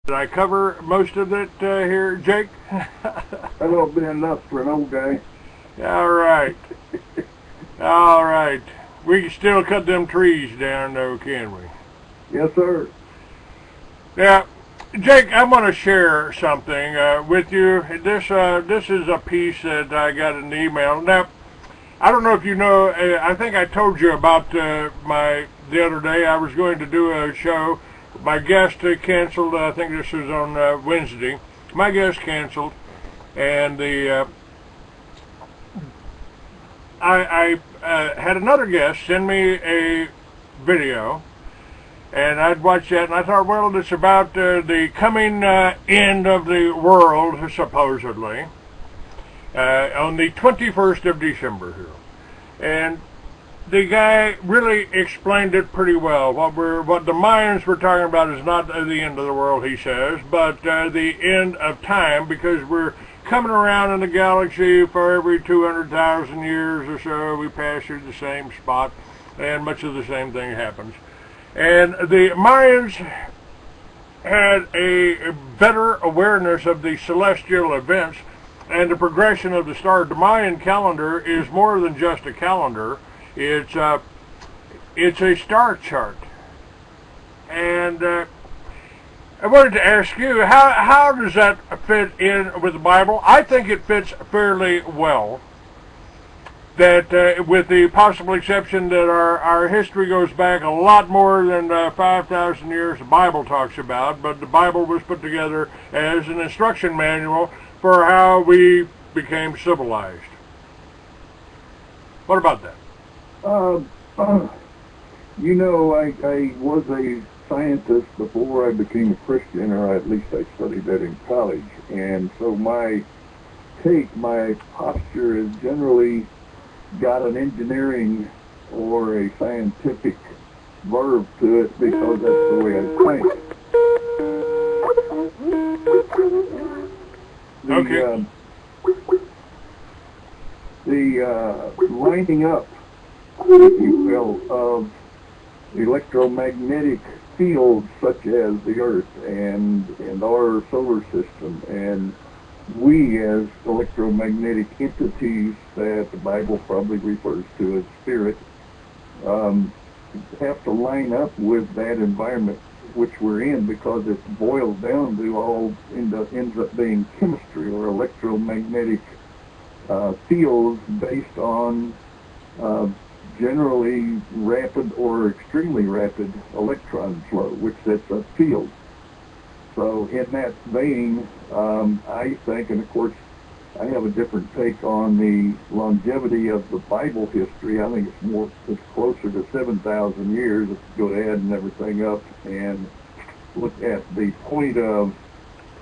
Did I cover most of it here, Jake? A little bit enough for an old guy. All right. All right. We can still cut them trees down, though, can we? Yes, sir. Yeah. Jake, I want to share something with you. This is a piece that I got in the email. Now, I don't know if you know, I think I told you about the other day I was going to do a show. My guest canceled. I think this was on Wednesday. My guest canceled, and I had another guest send me a video, and I'd watched that, and I thought, well, it's about the coming end of the world, supposedly, on the 21st of December here, and the guy really explained it pretty well. What the Mayans were talking about is not the end of the world, he says, but the end of time, because we're coming around in the galaxy for every 200,000 years or so. We pass through the same spot, and much of the same thing happens. And the Mayans had a better awareness of the celestial events and the progression of the stars. The Mayan calendar is more than just a calendar. It's a star chart, and I wanted to ask you, how does that fit in with the Bible? I think it fits fairly well. That with the possible exception that our history goes back a lot more than 5,000 years the Bible talks about, but the Bible was put together as an instruction manual for how we became civilized. What about that? You know, I was a scientist before I became a Christian, or at least I studied that in college. And so my posture has generally got an engineering or a scientific verb to it because that's the way I think. The lining up, if you will, of electromagnetic fields such as the Earth and our solar system, and we as electromagnetic entities that the Bible probably refers to as spirit, have to line up with that environment which we're in, because it boils down to ends up being chemistry or electromagnetic fields based on generally rapid or extremely rapid electron flow, which sets up fields. So in that vein, I think, and of course I have a different take on the longevity of the Bible history. I think it's closer to 7,000 years if you go ahead and everything up and look at the point of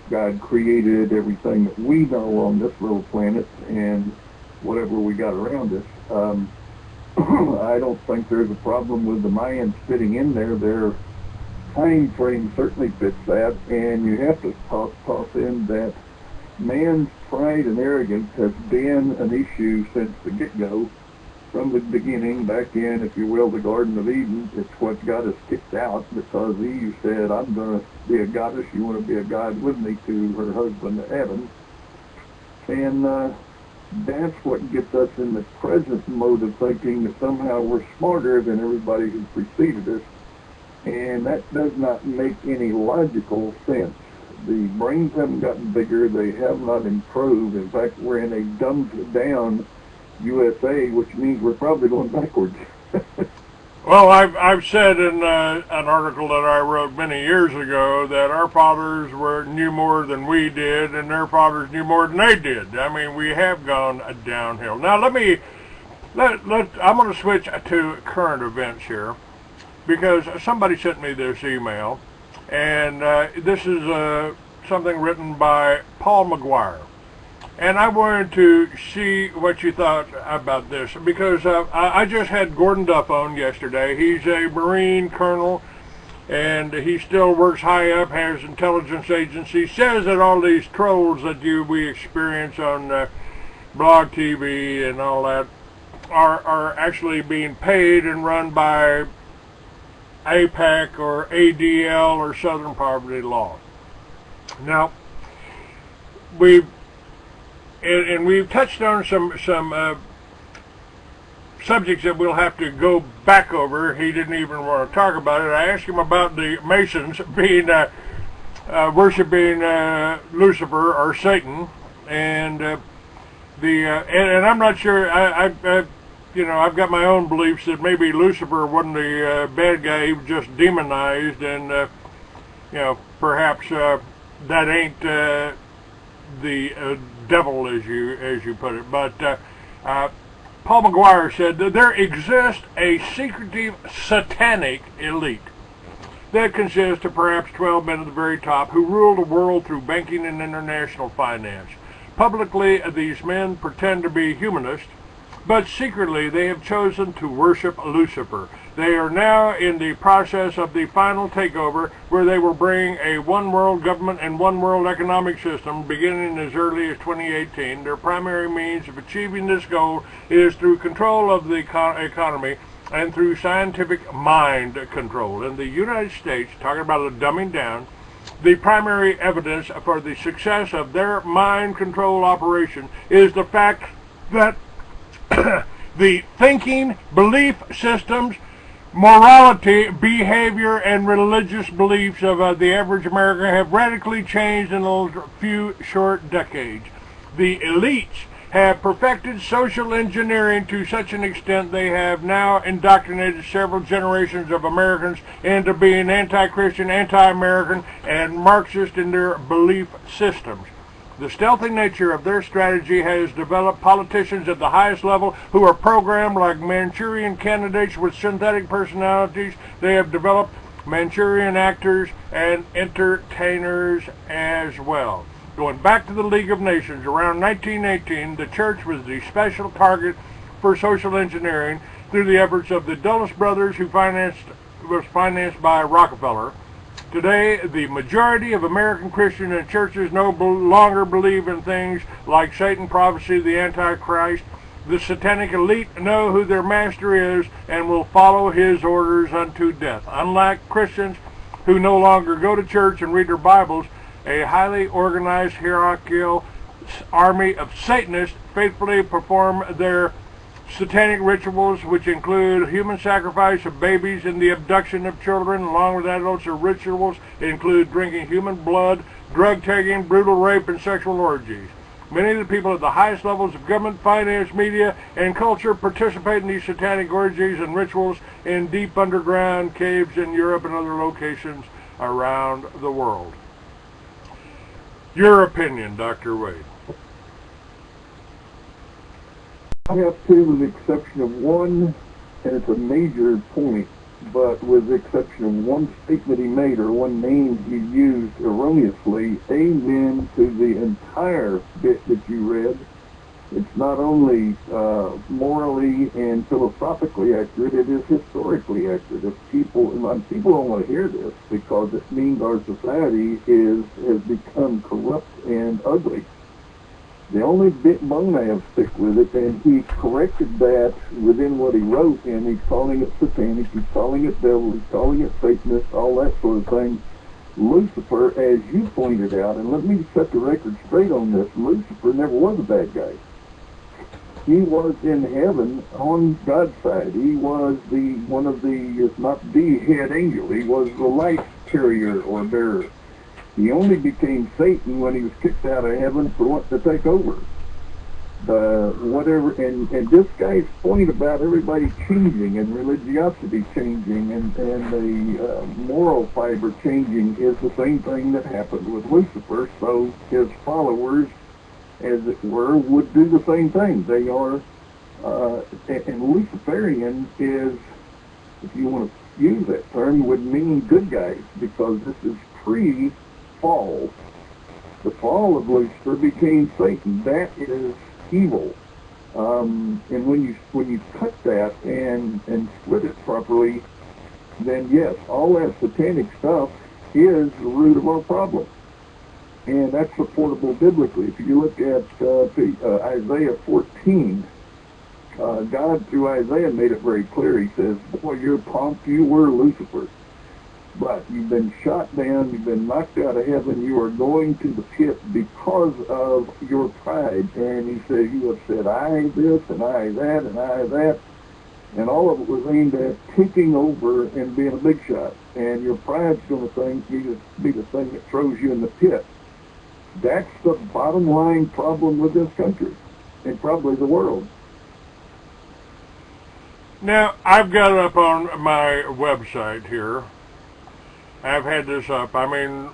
God created everything that we know on this little planet and whatever we got around us. I don't think there's a problem with the Mayans fitting in there. Their time frame certainly fits that, and you have to toss in that man's pride and arrogance has been an issue since the get-go, from the beginning, back in, if you will, the Garden of Eden. It's what got us kicked out, because Eve said, I'm going to be a goddess, you want to be a god with me, to her husband Adam. And that's what gets us in the present mode of thinking that somehow we're smarter than everybody who preceded us, and that does not make any logical sense. The brains haven't gotten bigger, they have not improved. In fact, we're in a dumbed down USA, which means we're probably going backwards. Well, I've said in an article that I wrote many years ago that our fathers knew more than we did, and their fathers knew more than they did. I mean, we have gone downhill. Now, I'm going to switch to current events here, because somebody sent me this email, and this is something written by Paul McGuire. And I wanted to see what you thought about this, because I just had Gordon Duff on yesterday. He's a Marine colonel, and he still works high up, has intelligence agencies, says that all these trolls that we experience on blog TV and all that are actually being paid and run by APAC or ADL or Southern Poverty Law. Now, we've we've touched on some subjects that we'll have to go back over. He didn't even want to talk about it. I asked him about the Masons being worshiping Lucifer or Satan, and and I'm not sure. You know, I've got my own beliefs that maybe Lucifer wasn't the bad guy; he was just demonized, and you know, perhaps that ain't the devil, as you put it. But Paul McGuire said that there exists a secretive satanic elite that consists of perhaps 12 men at the very top who rule the world through banking and international finance. Publicly, these men pretend to be humanists, but secretly they have chosen to worship Lucifer. They are now in the process of the final takeover, where they will bring a one world government and one world economic system beginning as early as 2018. Their primary means of achieving this goal is through control of the economy and through scientific mind control. In the United States, talking about the dumbing down, the primary evidence for the success of their mind control operation is the fact that the thinking, belief systems, morality, behavior, and religious beliefs of the average American have radically changed in a few short decades. The elites have perfected social engineering to such an extent they have now indoctrinated several generations of Americans into being anti-Christian, anti-American, and Marxist in their belief systems. The stealthy nature of their strategy has developed politicians at the highest level who are programmed like Manchurian candidates with synthetic personalities. They have developed Manchurian actors and entertainers as well. Going back to the League of Nations, around 1918, the church was the special target for social engineering through the efforts of the Dulles brothers, who was financed by Rockefeller. Today, the majority of American Christians and churches no longer believe in things like Satan, prophecy, the Antichrist. The satanic elite know who their master is and will follow his orders unto death. Unlike Christians who no longer go to church and read their Bibles, a highly organized hierarchical army of Satanists faithfully perform their satanic rituals, which include human sacrifice of babies and the abduction of children, along with adults. Or rituals include drinking human blood, drug taking, brutal rape, and sexual orgies. Many of the people at the highest levels of government, finance, media, and culture participate in these satanic orgies and rituals in deep underground caves in Europe and other locations around the world. Your opinion, Dr. Wade? I have two, with the exception of one, and it's a major point, but with the exception of one statement he made or one name he used erroneously. Amen to the entire bit that you read. It's not only morally and philosophically accurate, it is historically accurate. If people don't want to hear this, because it means our society has become corrupt and ugly. The only bone I have stick with it, and he corrected that within what he wrote, and he's calling it satanic, he's calling it devil, he's calling it Satanist, all that sort of thing. Lucifer, as you pointed out, and let me set the record straight on this, Lucifer never was a bad guy. He was in heaven on God's side. He was one of the, if not the head angel. He was the light carrier or bearer. He only became Satan when he was kicked out of heaven for wanting to take over. And this guy's point about everybody changing and religiosity changing and the moral fiber changing is the same thing that happened with Lucifer. So his followers, as it were, would do the same thing. They are, and Luciferian is, if you want to use that term, would mean good guys, because this is pre-fall. The fall of Lucifer became Satan. That is evil. And when you cut that and split it properly, then yes, all that satanic stuff is the root of our problem. And that's supportable biblically. If you look at Isaiah 14, God through Isaiah made it very clear. He says, boy, you're pumped, you were Lucifer. but you've been shot down, you've been knocked out of heaven, you are going to the pit because of your pride. And he said, you have said, I this, and I that, and I that. And all of it was aimed at taking over and being a big shot. And your pride's going to be the thing that throws you in the pit. That's the bottom line problem with this country, and probably the world. Now, I've got it up on my website here. I've had this up. I mean,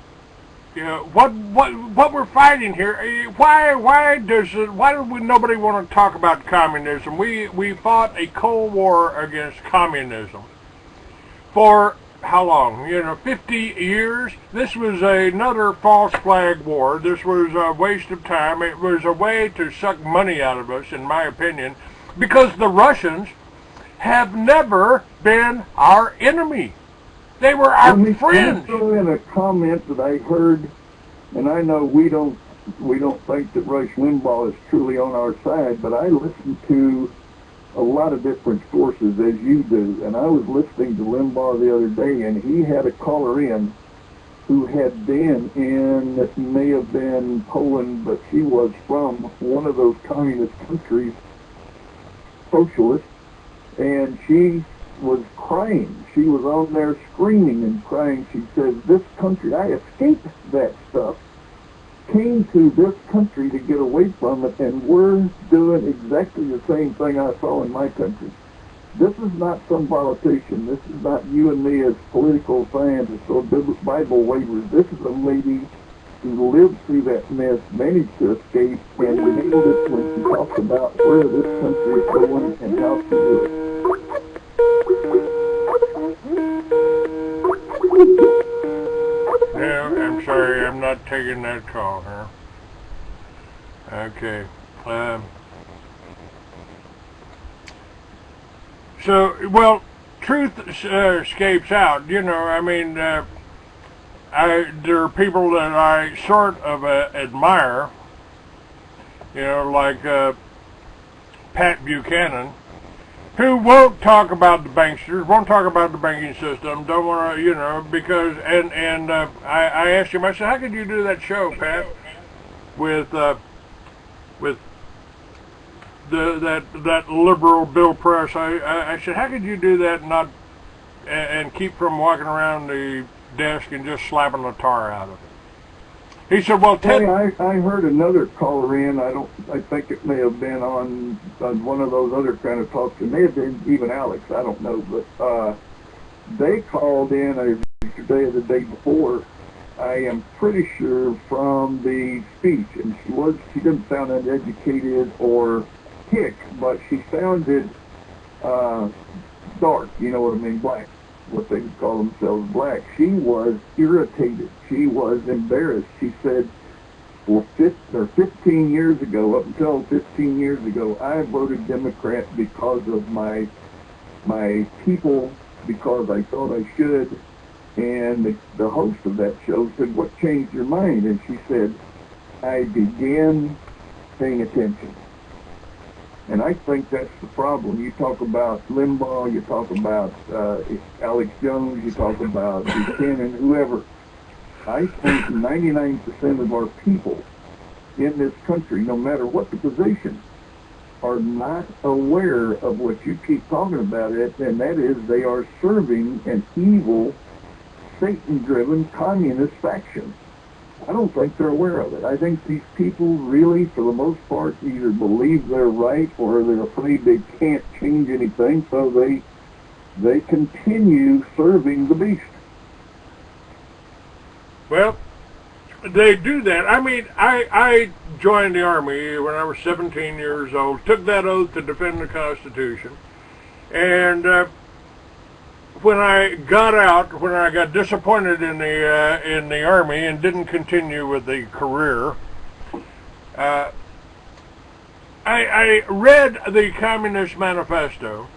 you know, what we're fighting here? Why do nobody want to talk about communism? We fought a Cold War against communism for how long? 50 years. This was another false flag war. This was a waste of time. It was a way to suck money out of us, in my opinion, because the Russians have never been our enemy. They were our friends. Let me throw in a comment that I heard, and I know we don't think that Rush Limbaugh is truly on our side, but I listen to a lot of different sources, as you do, and I was listening to Limbaugh the other day, and he had a caller in who had been in, this may have been Poland, but she was from one of those communist countries, socialist, and she was crying. She was on there screaming and crying. She says, this country, I escaped that stuff, came to this country to get away from it, and we're doing exactly the same thing I saw in my country. This is not some politician. This is not you and me as political scientists or Bible waivers. This is a lady who lived through that mess, managed to escape, and revealed it when she talked about where this country is going and how to do it. No, I'm sorry, I'm not taking that call, huh? Okay. So, well, truth escapes out. I mean, there are people that I sort of admire, like Pat Buchanan, who won't talk about the banksters, won't talk about the banking system, don't want to, because, and I asked him, I said, how could you do that show, Pat, with that liberal Bill Press? I said, how could you do that and keep from walking around the desk and just slapping the tar out of it? He said, well, Hey, I heard another caller in. I think it may have been on one of those other kind of talks. It may have been even Alex. I don't know. But they called in yesterday or the day before. I am pretty sure from the speech, and she didn't sound uneducated or hick, but she sounded dark. You know what I mean? Black. What they call themselves black. She was irritated. She was embarrassed. She said, for 15 years ago, up until 15 years ago, I voted Democrat because of my people, because I thought I should. And the host of that show said, what changed your mind? And she said, I began paying attention. And I think that's the problem. You talk about Limbaugh, you talk about Alex Jones, you talk about Buchanan, whoever. I think 99% of our people in this country, no matter what the position, are not aware of what you keep talking about it, and that is they are serving an evil, Satan-driven communist faction. I don't think they're aware of it. I think these people really, for the most part, either believe they're right or they're afraid they can't change anything, so they continue serving the beast. Well, they do that. I mean, I joined the Army when I was 17 years old, took that oath to defend the Constitution, and when I got out, when I got disappointed in the Army and didn't continue with the career, I read the Communist Manifesto,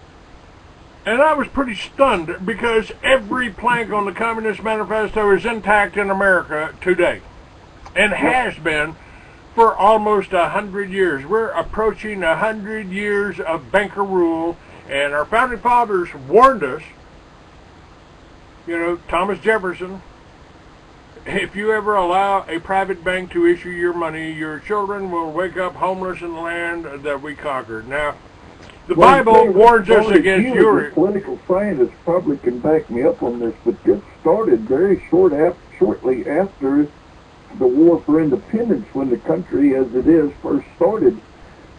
and I was pretty stunned because every plank on the Communist Manifesto is intact in America today, and has been for almost 100 years. We're approaching 100 years of banker rule, and our founding fathers warned us You know, Thomas Jefferson, if you ever allow a private bank to issue your money, your children will wake up homeless in the land that we conquered. Now, the Bible warns us against you. The political scientists probably can back me up on this, but this started very shortly after the War for Independence, when the country as it is first started,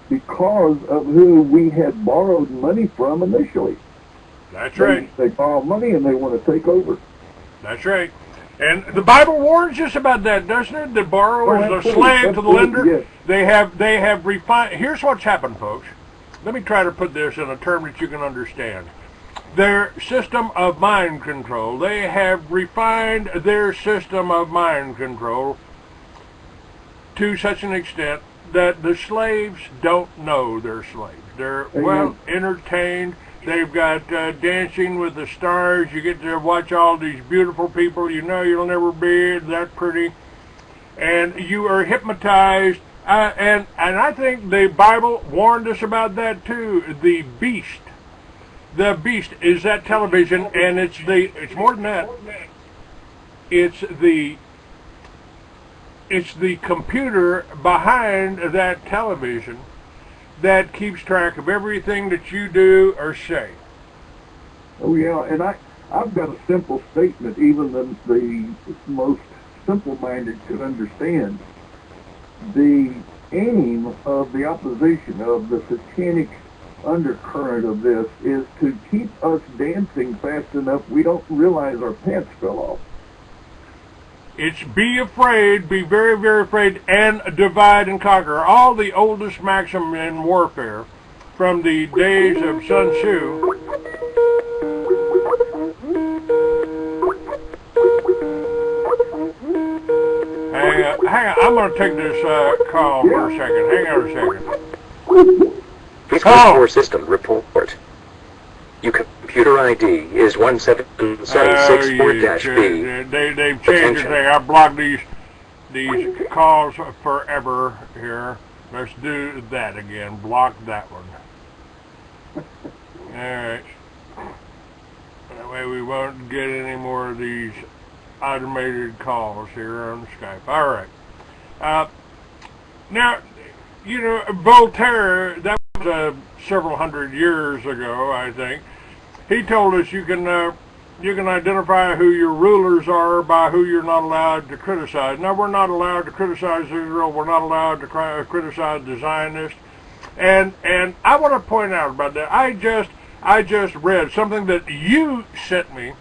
because of who we had borrowed money from initially. That's right. They borrow money and they want to take over. That's right. And the Bible warns us about that, doesn't it? The borrower is a slave to the lender. Yes. They have refined. Here's what's happened, folks. Let me try to put this in a term that you can understand. Their system of mind control, they have refined their system of mind control to such an extent that the slaves don't know they're slaves. They're well entertained. They've got Dancing with the Stars. You get to watch all these beautiful people. You know you'll never be that pretty. And you are hypnotized. And I think the Bible warned us about that too. The beast. The beast is that television, and it's more than that. It's the computer behind that television that keeps track of everything that you do or say. Oh yeah, and I've got a simple statement even the most simple-minded could understand. The aim of the opposition, of the satanic undercurrent of this, is to keep us dancing fast enough we don't realize our pants fell off. It's be afraid, be very, very afraid, and divide and conquer. All the oldest maxim in warfare from the days of Sun Tzu. Hang on, I'm going to take this call for a second. Hang on a second. Please core system report. Your computer ID is 17764-B. They've changed the thing. I blocked these calls forever here. Let's do that again. Block that one. Alright. That way we won't get any more of these automated calls here on Skype. Alright. Now, you know, Voltaire, that was several hundred years ago, I think. He told us you can identify who your rulers are by who you're not allowed to criticize. Now, we're not allowed to criticize Israel. We're not allowed to criticize the Zionists. And I want to point out about that. I just read something that you sent me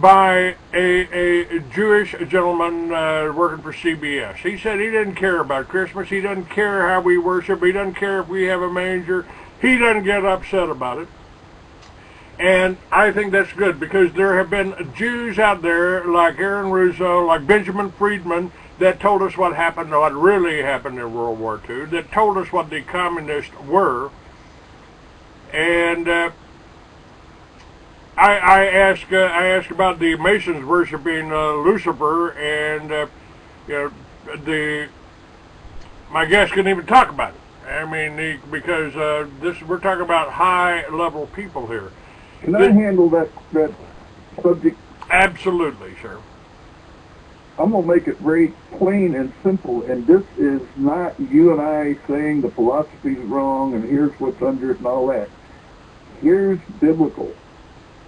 by a Jewish gentleman working for CBS. He said he didn't care about Christmas. He doesn't care how we worship. He doesn't care if we have a manger. He doesn't get upset about it. And I think that's good, because there have been Jews out there like Aaron Russo, like Benjamin Friedman, that told us what happened, or what really happened in World War II, that told us what the communists were. And I asked about the Masons worshiping Lucifer, and you know, my guest couldn't even talk about it. I mean, because we're talking about high-level people here. Can I handle that subject? Absolutely, sir. I'm going to make it very plain and simple, and this is not you and I saying the philosophy's wrong and here's what's under it and all that. Here's biblical.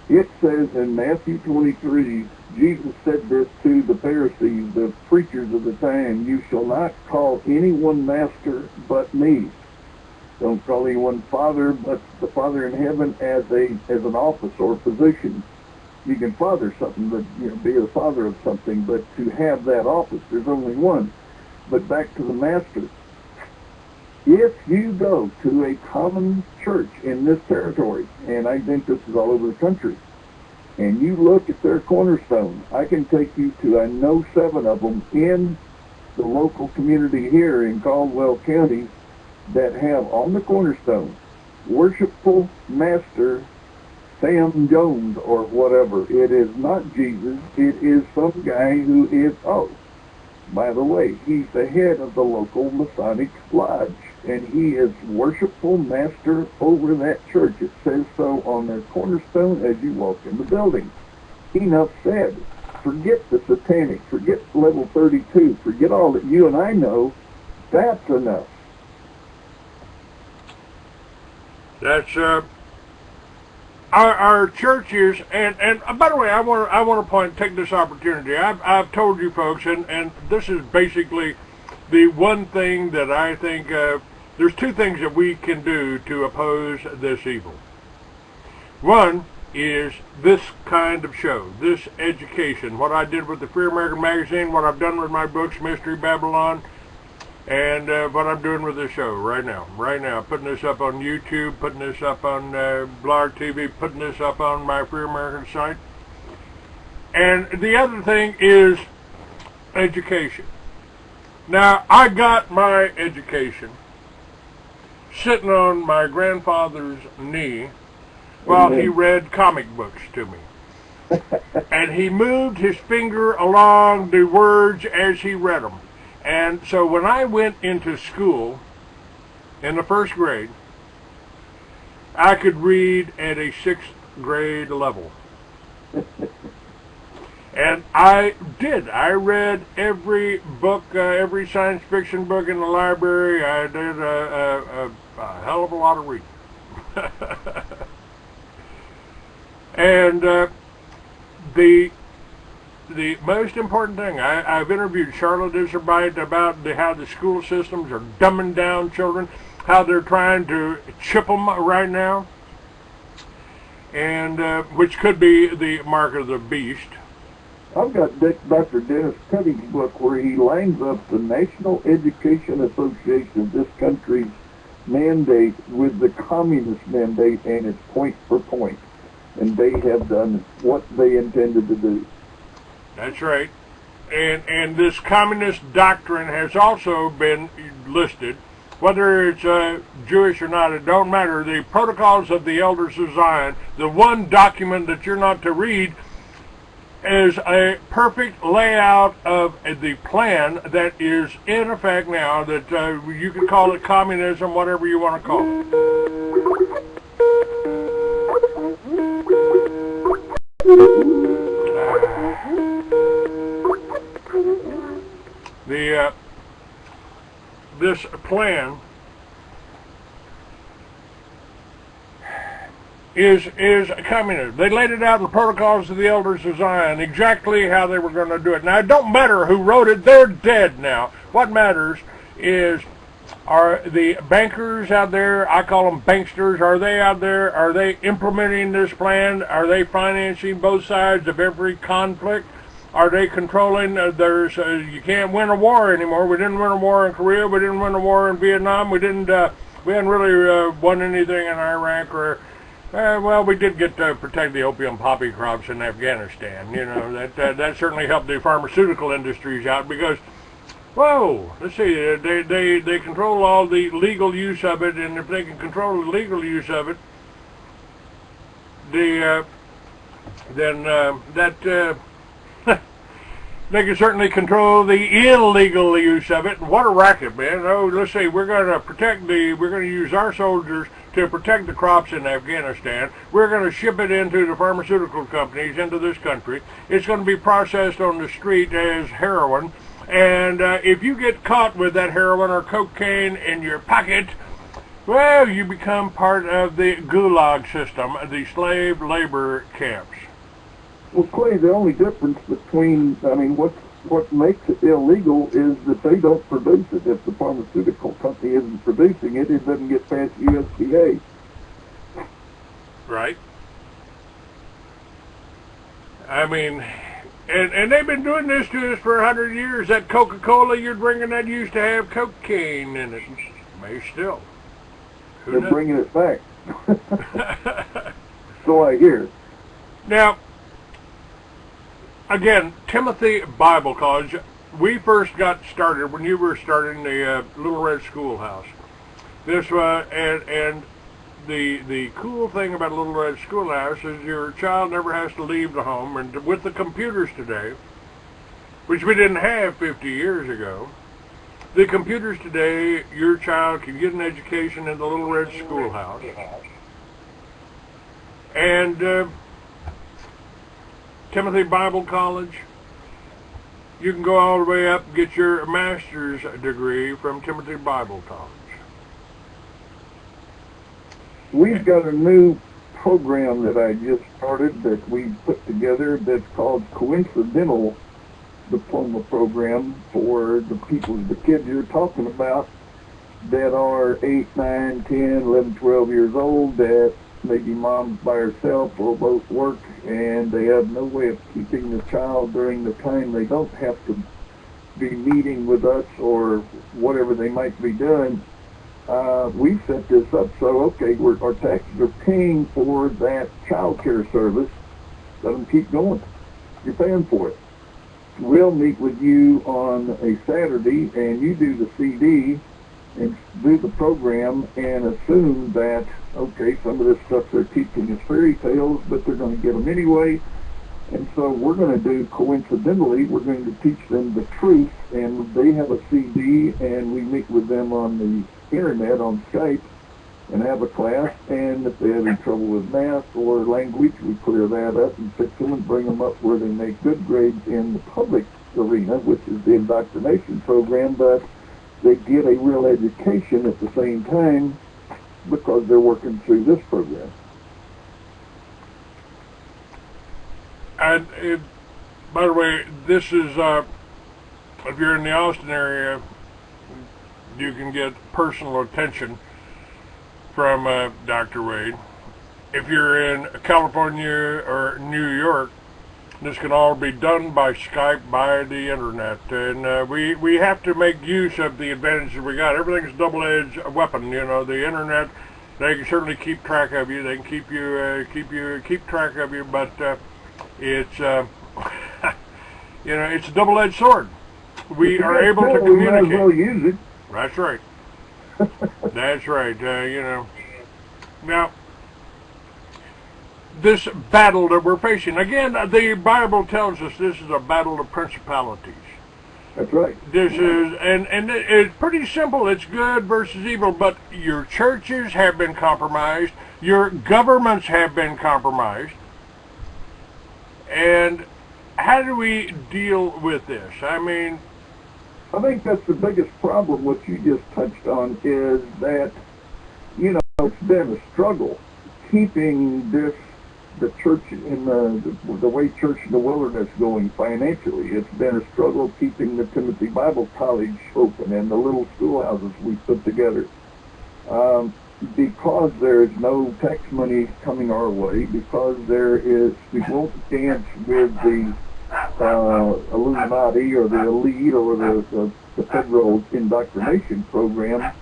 It says in Matthew 23, Jesus said this to the Pharisees, the preachers of the time, "You shall not call anyone master but me. Don't call anyone father but the Father in heaven as an office or position. You can father something, but be a father of something, but to have that office, there's only one." But back to the master. If you go to a common church in this territory, and I think this is all over the country, and you look at their cornerstone, I can take you to, I know 7 of them in the local community here in Caldwell County, that have on the cornerstone, Worshipful Master Sam Jones or whatever. It is not Jesus. It is some guy who is, by the way, he's the head of the local Masonic Lodge, and he is Worshipful Master over that church. It says so on their cornerstone as you walk in the building. enough said. Forget the Satanic, forget level 32, forget all that you and I know. That's enough. That's our churches, and by the way, I want to take this opportunity. I've told you folks, and this is basically the one thing that I think there's two things that we can do to oppose this evil. One is this kind of show, this education, what I did with the Free American Magazine, what I've done with my books, Mystery Babylon, and what I'm doing with this show right now, putting this up on YouTube, putting this up on Blog TV, putting this up on my Free American site. And the other thing is education. Now, I got my education sitting on my grandfather's knee while he read comic books to me. And he moved his finger along the words as he read them. And so when I went into school in the first grade, I could read at a 6th grade level. And I did. I read every book, every science fiction book in the library. I did a hell of a lot of reading. And the most important thing, I've interviewed Charlotte Iserbyte about how the school systems are dumbing down children, how they're trying to chip them right now, and which could be the mark of the beast. I've got Dr. Dennis Cutting's book where he lines up the National Education Association of this country's mandate with the communist mandate, and it's point for point. And they have done what they intended to do. That's right. And this communist doctrine has also been listed. Whether it's Jewish or not, it don't matter. The Protocols of the Elders of Zion, the one document that you're not to read, is a perfect layout of the plan that is in effect now, that you can call it communism, whatever you want to call it. This plan is communism. They laid it out in the Protocols of the Elders of Zion, exactly how they were going to do it. Now, it don't matter who wrote it. They're dead now. What matters is, are the bankers out there, I call them banksters, are they out there, are they implementing this plan? Are they financing both sides of every conflict? Are they controlling, you can't win a war anymore. We didn't win a war in Korea, we didn't win a war in Vietnam, we hadn't really won anything in Iraq, or, well, we did get to protect the opium poppy crops in Afghanistan. You know, that certainly helped the pharmaceutical industries out, because, whoa, let's see, they control all the legal use of it, and if they can control the legal use of it, they can certainly control the illegal use of it. And what a racket, man. Oh, let's see, we're going to use our soldiers to protect the crops in Afghanistan. We're going to ship it into the pharmaceutical companies, into this country. It's going to be processed on the street as heroin. And if you get caught with that heroin or cocaine in your pocket, well, you become part of the gulag system, the slave labor camps. Well, Clay, the only difference between, what makes it illegal is that they don't produce it. If the pharmaceutical company isn't producing it, it doesn't get past USDA. Right. And they've been doing this to us for 100 years. That Coca-Cola you're drinking, that used to have cocaine in it. May still. They're bringing it back. So I hear. Now, again, Timothy Bible College, we first got started when you were starting the Little Red Schoolhouse. This and the cool thing about Little Red Schoolhouse is your child never has to leave the home. And with the computers today, which we didn't have 50 years ago, the computers today, your child can get an education in the Little Red Schoolhouse. And Timothy Bible College. You can go all the way up and get your master's degree from Timothy Bible College. We've got a new program that I just started that we put together that's called Coincidental Diploma Program for the people, the kids you're talking about that are 8, 9, 10, 11, 12 years old, that maybe mom's by herself or both work, and they have no way of keeping the child during the time they don't have to be meeting with us or whatever they might be doing. We set this up so, okay, our taxes are paying for that child care service. Let them keep going. You're paying for it. We'll meet with you on a Saturday, and you do the CD and do the program and assume that, okay, some of this stuff they're teaching is fairy tales, but they're going to get them anyway. And so we're going to do, coincidentally, we're going to teach them the truth, and they have a CD, and we meet with them on the internet, on Skype, and have a class, and if they have any trouble with math or language, we clear that up and fix them and bring them up where they make good grades in the public arena, which is the indoctrination program, but they get a real education at the same time because they're working through this program. And by the way, this is, if you're in the Austin area, you can get personal attention from Dr. Wade. If you're in California or New York, this can all be done by Skype, by the internet. And we have to make use of the advantages we got. Everything's a double-edged weapon. You know, the internet, they can certainly keep track of you. They can keep track of you, but it's, you know, it's a double-edged sword. We are able to communicate. We might as well use it. That's right. That's right. You know. Now, this battle that we're facing, again, the Bible tells us this is a battle of principalities. That's right. This is, and it's pretty simple. It's good versus evil, but your churches have been compromised. Your governments have been compromised. And how do we deal with this? I mean, I think that's the biggest problem, what you just touched on, is that, you know, it's been a struggle keeping the church in the way church in the wilderness going financially. It's been a struggle keeping the Timothy Bible College open and the little schoolhouses we put together. Because there is no tax money coming our way, because we won't dance with the Illuminati or the elite or the federal indoctrination program,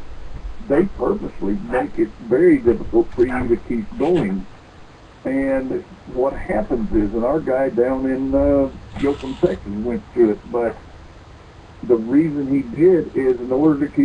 they purposely make it very difficult for you to keep going. And what happens is, and our guy down in Yoakum, Texas went through it, but the reason he did is in order to keep